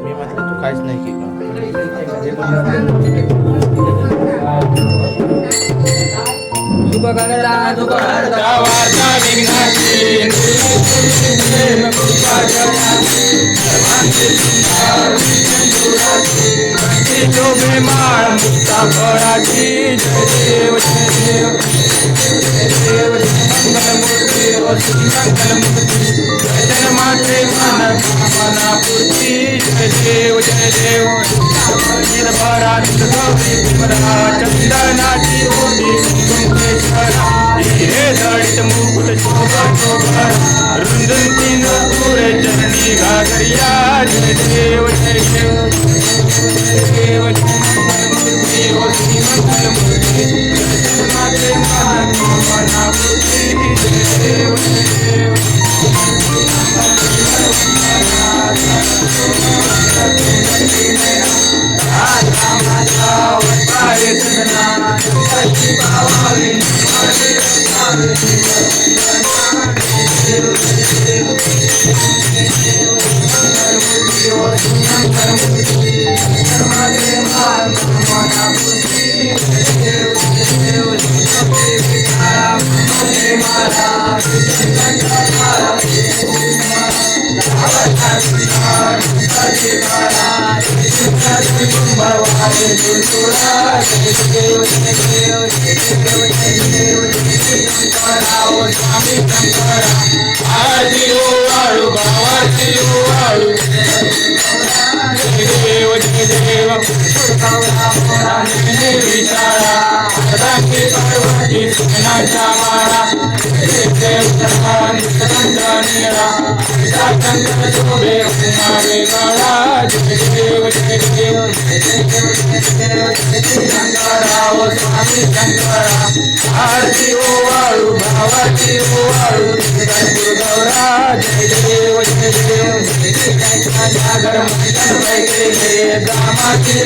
मी म्हटलं तू काहीच नाही की चंदनाची ओटी हिरे दळित मुकुट शोभा रुंदून तीन पुरे चरणी घागरिया जय देव जय देव देव मंगलमूर्ती ओ श्री मंगलमूर्ती माते मनापूर्ती जय देव जय देव राधा माता वत्सारे सदना सची पावावी आरती ओवाळू भावाची ओवाळू गौरा जय देव जय देव रामाची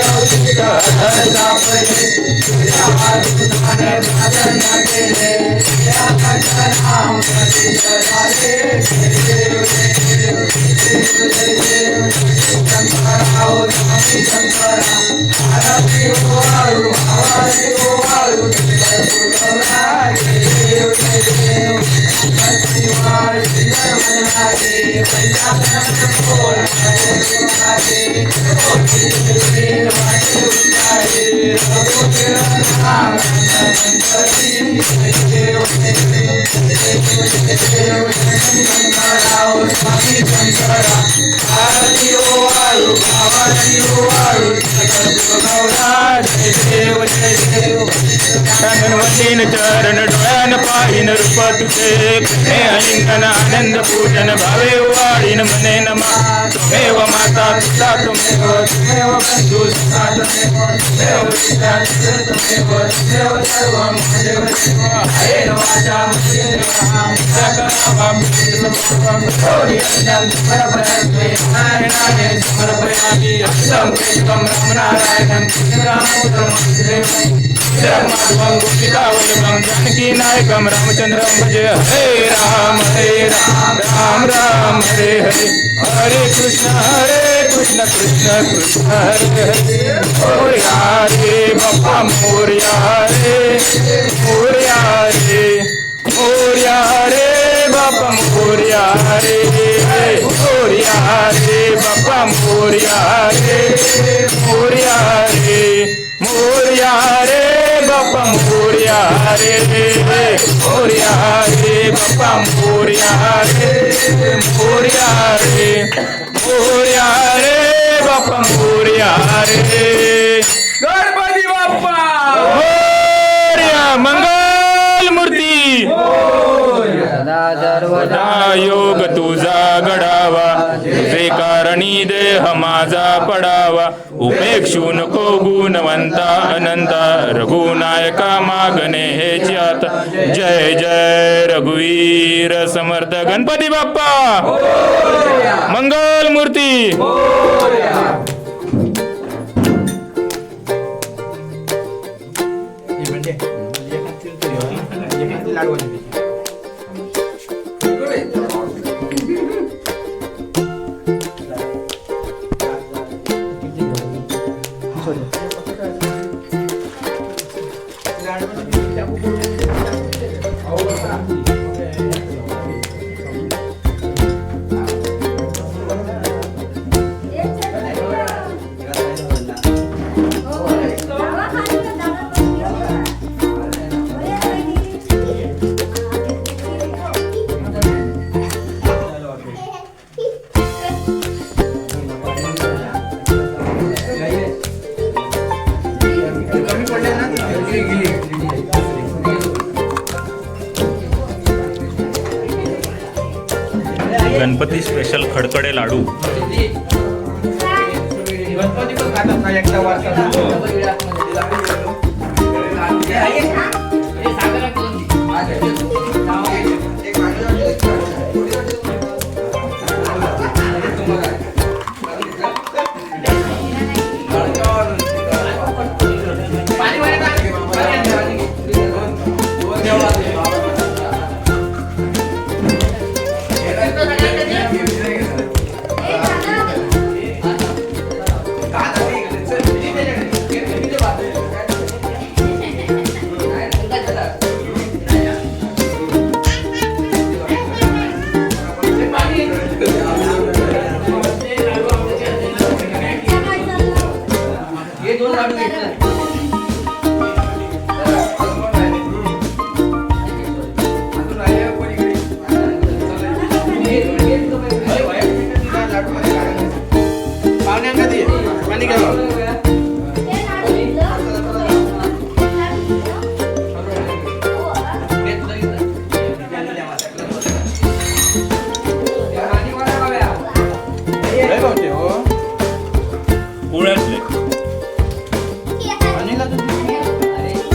चरण डोळ्यान पाहिन रूप तुझे हे अलिंगन आनंद पूजन भावे वाळीन मने नमा तुमेव माता पिता तुमेव तुमेव बंधु सखा तुमेव पिता तुमेव तुमेव सर्वं देव हे वाचा मुझे सकलम सर्वं गौरीयं परपरत्वे नारायणाय समर्पयामि अष्टं कृतं रामनारायणं रामोदरं देवं जानकी नायकम रामचंद्रम भजे हरे राम राम राम हरे हरे हरे कृष्ण कृष्ण कृष्ण हरे हरे मोरया रे बाप्पा मोरया रे मोरया रे मोरया रे बाप्पा मोरया रे मोरया रे बाप्पा मोरया रे मोरया रे मोरया रे बाप्पा मोरया रे मोरया रे बाप्पा मोरया रे मोरया रे मोरया रे बाप्पा मोरया रे गणपती बाप्पा मोरया मंगल मूर्ती सदा योग तुझा घडावा तुझे कारणी देह माझा पडावा उपेक्षू नको गुणवंता अनंता रघुनायका मागणे हेची आता जय जय रघुवीर समर्थ गणपती बाप्पा मंगल मूर्ती गणपती स्पेशल खडखडे लाडू. गणपती पण खातात ना एकदा वाजता.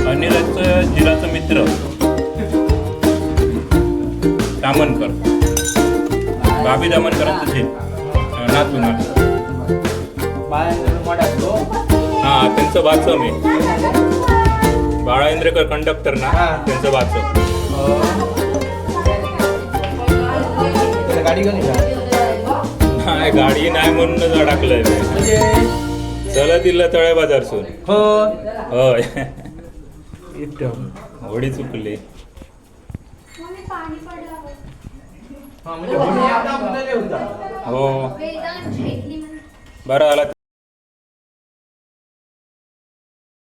अनिलाचं जिराचं मित्र दामनकर, बाबी दामनकरांचं जे नातू ना. हा, त्यांचं वाचं मी बाळा इंद्रेकर कंडक्टर ना, त्यांचं वाचं. नाही, गाडी नाही म्हणूनच अडकलंय. चला दिलं तळे बाजारसून. होय, होडी चुकली. हो, बरं आला.